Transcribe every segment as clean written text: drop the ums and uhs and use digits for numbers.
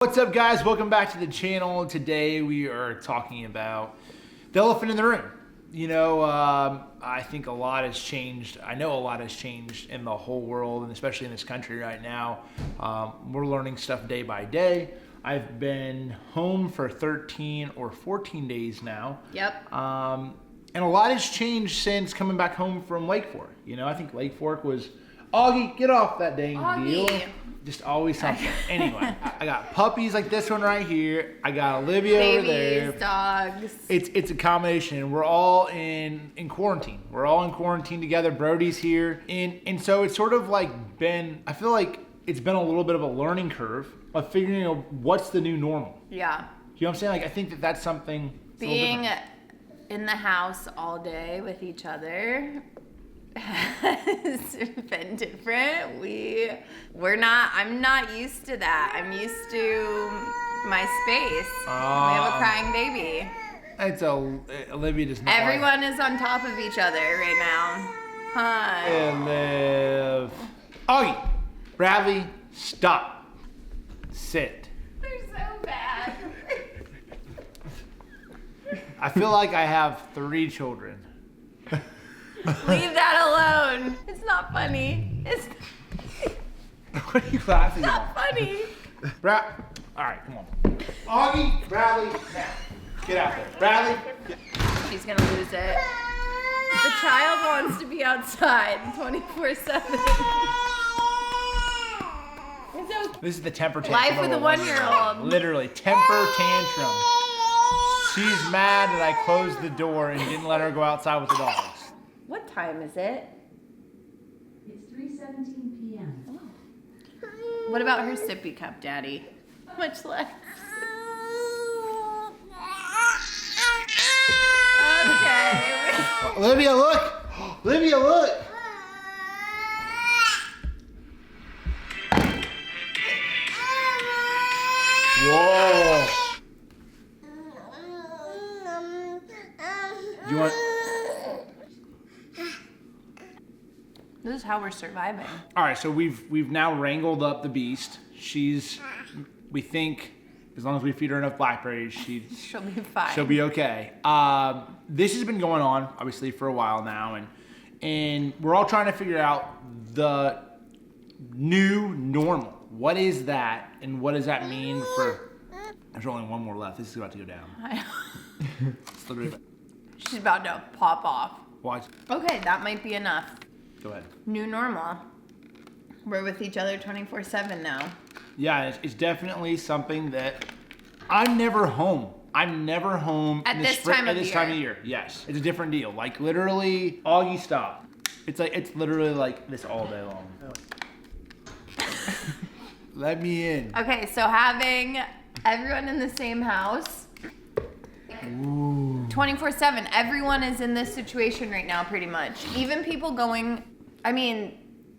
What's up, guys? Welcome back to the channel. Today we are talking about the elephant in the room. I think a lot has changed. I know a lot has changed in the whole world, and especially in this country right now. We're learning stuff day by day. I've been home for 13 or 14 days now. Yep. And a lot has changed since coming back home from Lake Fork. I think Lake Fork was, Augie, get off that dang deal. Just always something. Anyway, I got puppies like this one right here. I got Olivia over there. Babies, dogs. It's a combination. We're all in quarantine. We're all in quarantine together. Brody's here. And so it's sort of like I feel like it's been a little bit of a learning curve of figuring out what's the new normal. Yeah. You know what I'm saying? Like, I think that's something. Being in the house all day with each other has been different. I'm not used to that. I'm used to my space. We have a crying baby. Olivia does not. Everyone is on top of each other right now. Hi. Augie, Bradley, stop. Sit. They're so bad. I feel like I have 3 children. Leave that alone. It's not funny. It's What are you laughing not at? funny. Alright, come on. Augie, Bradley, now. Get out there. Bradley. She's gonna lose it. The child wants to be outside 24/7. It's okay. This is the temper tantrum. Life with of a 1-year-old. Literally, temper tantrum. She's mad that I closed the door and didn't let her go outside with the dogs. What time is it? It's 3:17 p.m. What about her sippy cup, Daddy? How much left? Okay. Olivia, look! Olivia, look! Whoa! Do you want? This is how we're surviving. All right, so we've now wrangled up the beast. We think, as long as we feed her enough blackberries, She'll be fine. she'll be okay. This has been going on, obviously, for a while now, and we're all trying to figure out the new normal. What is that, and what does that mean for? There's only one more left. This is about to go down. It's literally. She's about to pop off. Watch. Okay, that might be enough. Go ahead. New normal. We're with each other 24/7 now. Yeah, it's definitely something that I'm never home. I'm never home At in the this spring, time at of this year. time of year. Yes, it's a different deal. Like, literally, Augie, stop. It's literally like this all day long. Let me in. Okay, so having everyone in the same house, 24/7, everyone is in this situation right now pretty much. Even people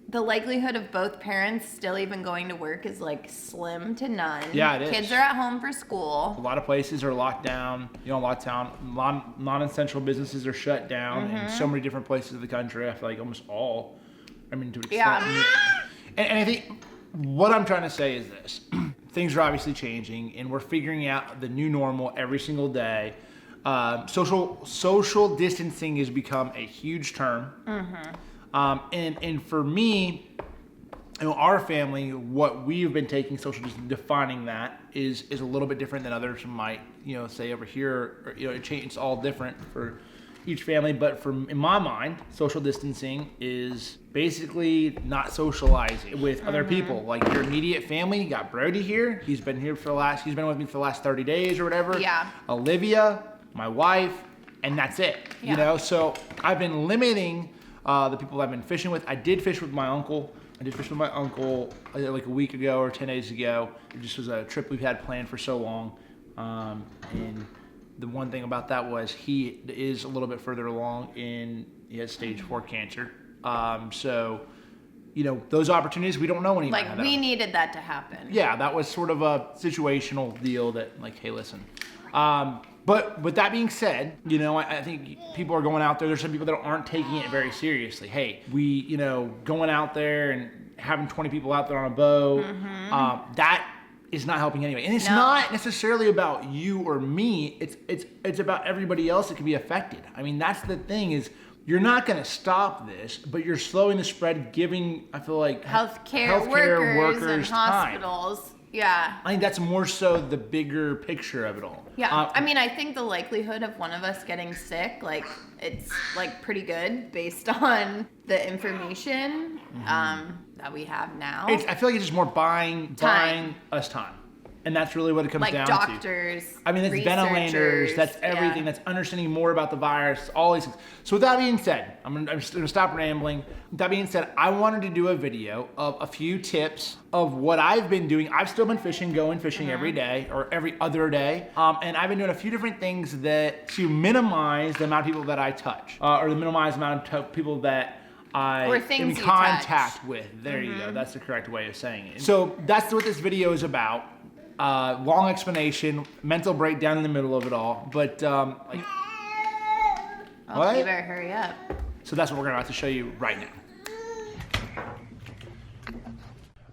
the likelihood of both parents still even going to work is like slim to none. Yeah, it is. Kids are at home for school. A lot of places are locked down. Non-essential businesses are shut down in so many different places of the country. I feel like almost all. To an extent. Yeah. And I think what I'm trying to say is this. Things are obviously changing, and we're figuring out the new normal every single day. Social distancing has become a huge term. And for me, our family, what we've been taking social distancing, defining that is a little bit different than others might, say over here. Or, it's all different for each family. But in my mind, social distancing is basically not socializing with other people. Like your immediate family. You got Brody here. He's been with me for the last 30 days or whatever. Yeah. Olivia, my wife, and that's it. Yeah. So I've been limiting the people I've been fishing with. I did fish with my uncle. Like a week ago or 10 days ago. It just was a trip we've had planned for so long. And the one thing about that was he is a little bit further along he has stage 4 cancer. So, those opportunities, we don't know anymore. Like, we needed that to happen. Yeah, that was sort of a situational deal that, like, hey, listen. But with that being said, I think people are going out there. There's some people that aren't taking it very seriously. Hey, going out there and having 20 people out there on a boat, that is not helping anybody. And it's No. not necessarily about you or me. It's about everybody else that could be affected. I mean, that's the thing is you're not going to stop this, but you're slowing the spread, giving, I feel like, Healthcare workers and hospitals. time. Yeah. I think that's more so the bigger picture of it all. Yeah. I mean, I think the likelihood of one of us getting sick, like, it's like pretty good based on the information that we have now. I feel like it's just more buying us time. And that's really what it comes down like to. doctors, I mean, that's ventilators, that's everything, yeah. that's understanding more about the virus, all these things. So with that being said, I'm gonna stop rambling. With that being said, I wanted to do a video of a few tips of what I've been doing. I've still been going fishing every day or every other day. And I've been doing a few different things to minimize the amount of people that I touch, or to minimize the amount of people that I'm in contact with. There you go, that's the correct way of saying it. So that's what this video is about. Long explanation, mental breakdown in the middle of it all, but what? You better hurry up. So that's what we're about to show you right now.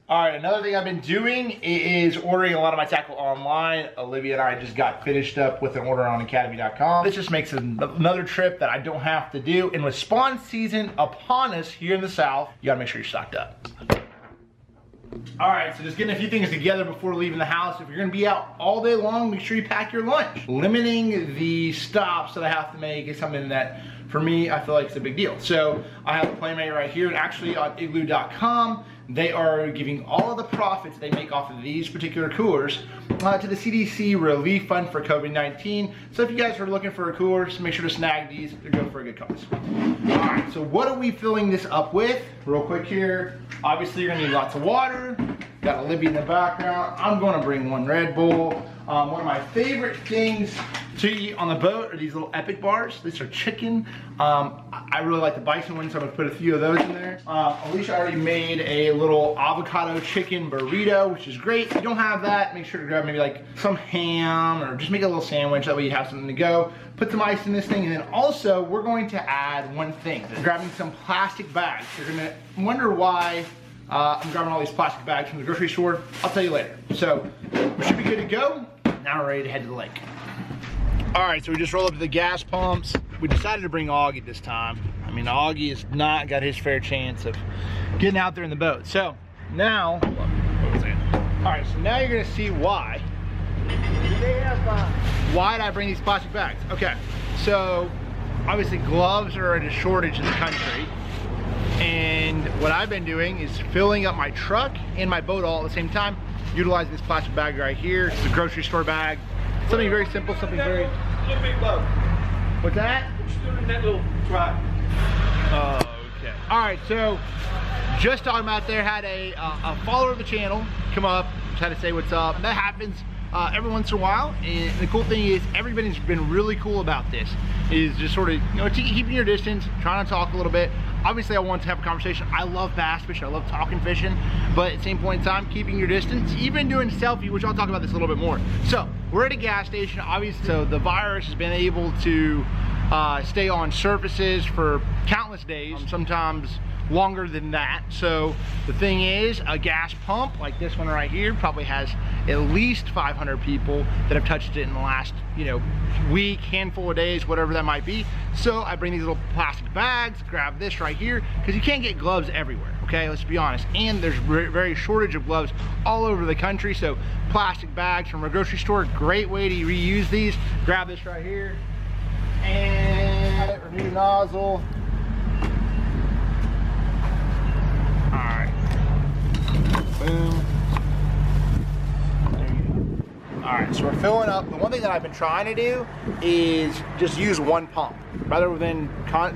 All right, another thing I've been doing is ordering a lot of my tackle online. Olivia and I just got finished up with an order on academy.com. This just makes another trip that I don't have to do. And with spawn season upon us here in the South, you gotta make sure you're stocked up. All right, so just getting a few things together before leaving the house. If you're gonna be out all day long, make sure you pack your lunch. Limiting the stops that I have to make is something that, for me, I feel like it's a big deal. So I have a Playmate right here, and actually on igloo.com, they are giving all of the profits they make off of these particular coolers to the CDC Relief Fund for COVID-19. So if you guys are looking for a cooler, just make sure to snag these. They're good for a good cause. All right, so what are we filling this up with? Real quick here. Obviously, you're gonna need lots of water. Got Olivia in the background. I'm gonna bring one Red Bull. One of my favorite things to eat on the boat are these little Epic bars. These are chicken. I really like the bison ones, so I'm gonna put a few of those in there. Alicia already made a little avocado chicken burrito, which is great. If you don't have that, make sure to grab maybe like some ham or just make a little sandwich. That way you have something to go. Put some ice in this thing, and then also we're going to add one thing. Grabbing some plastic bags. You're gonna wonder why I'm grabbing all these plastic bags from the grocery store. I'll tell you later. So we should be good to go. Now we're ready to head to the lake. All right, so we just rolled up to the gas pumps. We decided to bring Augie this time. I mean, Augie has not got his fair chance of getting out there in the boat. So now, all right, so now you're gonna see why. Why did I bring these plastic bags? Okay, so obviously gloves are at a shortage in the country. And what I've been doing is filling up my truck and my boat all at the same time, utilizing this plastic bag right here. It's a grocery store bag. Something very simple, something very... Little bit low. What's that? Just doing that little track. Oh, okay. All right, so just talking about there, had a follower of the channel come up, try to say what's up. That happens every once in a while. And the cool thing is everybody's been really cool about this. Is just sort of, keeping your distance, trying to talk a little bit. Obviously, I want to have a conversation. I love bass fishing. I love talking fishing. But at the same point in time, keeping your distance, even doing selfie, which I'll talk about this a little bit more. So we're at a gas station, obviously. So the virus has been able to stay on surfaces for countless days, sometimes longer than that. So the thing is, a gas pump like this one right here probably has at least 500 people that have touched it in the last, week, handful of days, whatever that might be. So I bring these little plastic bags, grab this right here, because you can't get gloves everywhere, okay? Let's be honest. And there's very shortage of gloves all over the country. So plastic bags from a grocery store, great way to reuse these. Grab this right here and renew nozzle. Boom. There you go. All right, so we're filling up. The one thing that I've been trying to do is just use one pump rather than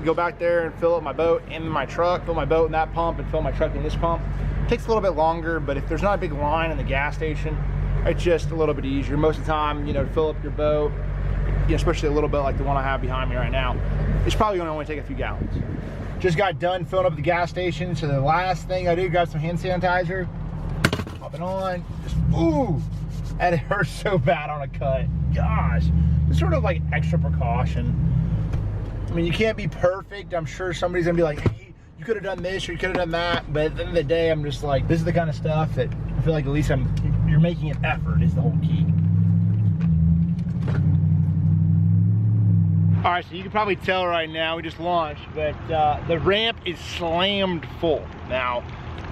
go back there and fill up my boat in my truck, fill my boat in that pump, and fill my truck in this pump. It takes a little bit longer, but if there's not a big line in the gas station, it's just a little bit easier. Most of the time, to fill up your boat, especially a little bit like the one I have behind me right now, it's probably going to only take a few gallons. Just got done filling up the gas station, so the last thing I do, grab some hand sanitizer, pop it on, just, ooh, and it hurts so bad on a cut. Gosh, it's sort of like extra precaution. I mean, you can't be perfect. I'm sure somebody's gonna be like, hey, you could have done this or you could have done that, but at the end of the day, I'm just like, this is the kind of stuff that I feel like at least I'm you're making an effort is the whole key. All right, so you can probably tell right now, we just launched, but the ramp is slammed full. Now,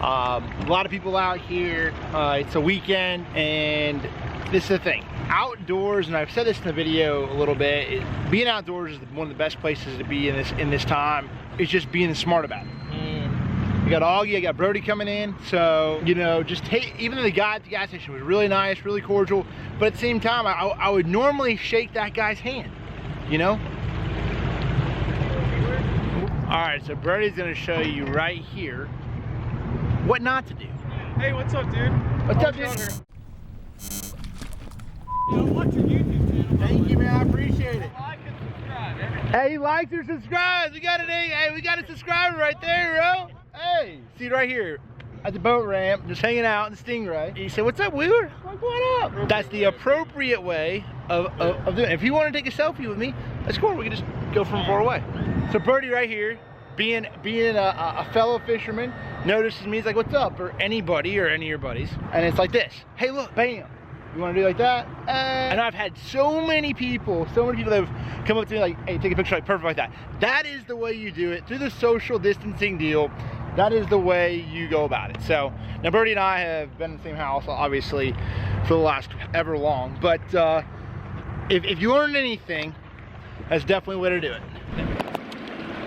a lot of people out here, it's a weekend, and this is the thing. Outdoors, and I've said this in the video a little bit, being outdoors is one of the best places to be in this time. It's just being smart about it. I got Augie, I got Brody coming in, so, you know, just take, even though the guy at the gas station was really nice, really cordial, but at the same time, I would normally shake that guy's hand, you know? All right, so Brody's gonna show you right here what not to do. Hey, what's up, dude? What's up, dude? Watch your YouTube channel. Thank you, man, I appreciate it. Like and subscribe. Hey, he likes or subscribes. We got it. Hey, we got a subscriber right there, bro. Hey, see right here at the boat ramp, just hanging out in the Stingray. He said, "What's up, Wheeler?" I'm like, "What up?" That's the appropriate way of doing it. If you want to take a selfie with me, that's cool. We can just go from far away. So Brody right here, being a fellow fisherman, notices me. He's like, "What's up?" Or anybody or any of your buddies, and it's like this. Hey, look, bam. You want to do like that? And I've had so many people that have come up to me like, "Hey, take a picture like perfect like that." That is the way you do it through the social distancing deal. That is the way you go about it. So now Brody and I have been in the same house, obviously, for the last ever long. But if you learned anything, that's definitely the way to do it.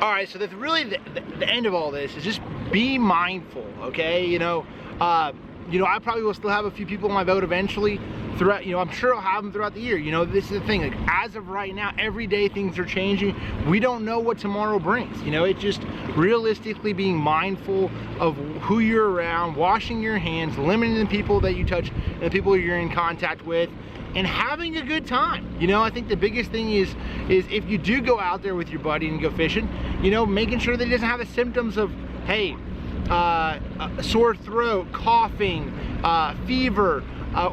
All right, so that's really the end of all this is just be mindful, okay? You know, I probably will still have a few people on my boat eventually throughout, I'm sure I'll have them throughout the year. You know, this is the thing, like as of right now, every day things are changing. We don't know what tomorrow brings. You know, it's just realistically being mindful of who you're around, washing your hands, limiting the people that you touch and the people you're in contact with, and having a good time. You know, I think the biggest thing is if you do go out there with your buddy and go fishing, you know, making sure that he doesn't have the symptoms of, hey, a sore throat, coughing, fever,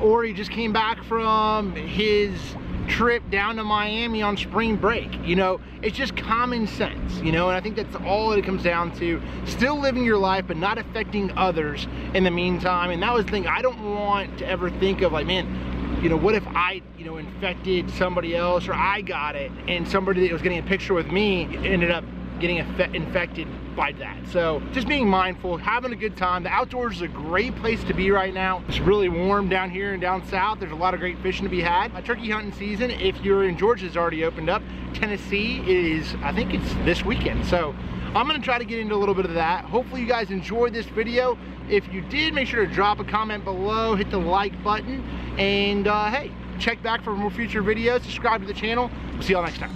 or he just came back from his trip down to Miami on spring break. You know, it's just common sense, you know, and I think that's all it comes down to. Still living your life, but not affecting others in the meantime. And that was the thing. I don't want to ever think of like, man, you know, what if I, infected somebody else, or I got it and somebody that was getting a picture with me ended up getting infected by that. So just being mindful, having a good time. The outdoors is a great place to be right now. It's really warm down here and down south. There's a lot of great fishing to be had. Turkey hunting season, if you're in Georgia, has already opened up. Tennessee is, I think it's this weekend. So I'm gonna try to get into a little bit of that. Hopefully you guys enjoyed this video. If you did, make sure to drop a comment below, hit the like button, and hey, check back for more future videos, subscribe to the channel. We'll see y'all next time.